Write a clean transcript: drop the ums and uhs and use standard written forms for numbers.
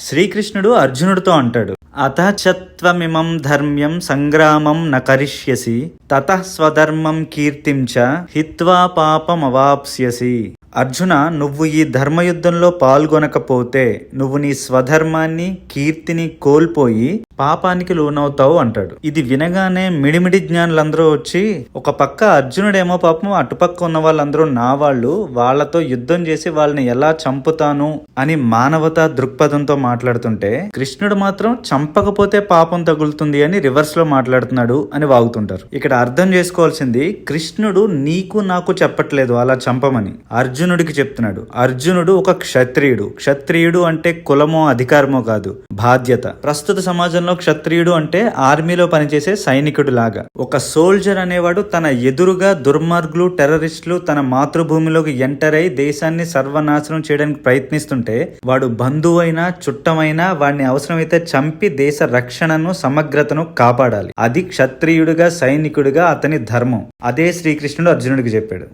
శ్రీకృష్ణుడు అర్జునుడితో అంటాడు, అతచత్వమిమం ధర్మ్యం సంగ్రామం న కరిష్యసి తతః స్వధర్మం కీర్తిం చ హిత్వా పాపమవాప్స్యసి. అర్జున, నువ్వు ఈ ధర్మయుద్ధంలో పాల్గొనకపోతే నువ్వు నీ స్వధర్మాన్ని కీర్తిని కోల్పోయి పాపానికి లోనవుతావు అంటాడు. ఇది వినగానే మిడిమిడి జ్ఞానులందరూ వచ్చి, ఒక పక్క అర్జునుడేమో పాపం అటుపక్క ఉన్న వాళ్ళందరూ నా వాళ్ళు, వాళ్లతో యుద్ధం చేసి వాళ్ళని ఎలా చంపుతాను అని మానవతా దృక్పథంతో మాట్లాడుతుంటే, కృష్ణుడు మాత్రం చంపకపోతే పాపం తగులుతుంది అని రివర్స్ లో మాట్లాడుతున్నాడు అని వాగుతుంటారు. ఇక్కడ అర్థం చేసుకోవాల్సింది, కృష్ణుడు నీకు నాకు చెప్పట్లేదు అలా చంపమని, అర్జునుడికి చెప్తున్నాడు. అర్జునుడు ఒక క్షత్రియుడు. క్షత్రియుడు అంటే కులమో అధికారమో కాదు, బాధ్యత. ప్రస్తుత సమాజంలో క్షత్రియుడు అంటే ఆర్మీలో పనిచేసే సైనికుడు లాగా. ఒక సోల్జర్ అనేవాడు తన ఎదురుగా దుర్మార్గులు, టెర్రరిస్టులు తన మాతృభూమిలోకి ఎంటర్ అయి దేశాన్ని సర్వనాశనం చేయడానికి ప్రయత్నిస్తుంటే వాడు బంధువైనా చుట్టమైనా వాడిని అవసరమైతే చంపి దేశ రక్షణను సమగ్రతను కాపాడాలి. అది క్షత్రియుడిగా సైనికుడిగా అతని ధర్మం. అదే శ్రీకృష్ణుడు అర్జునుడికి చెప్పాడు.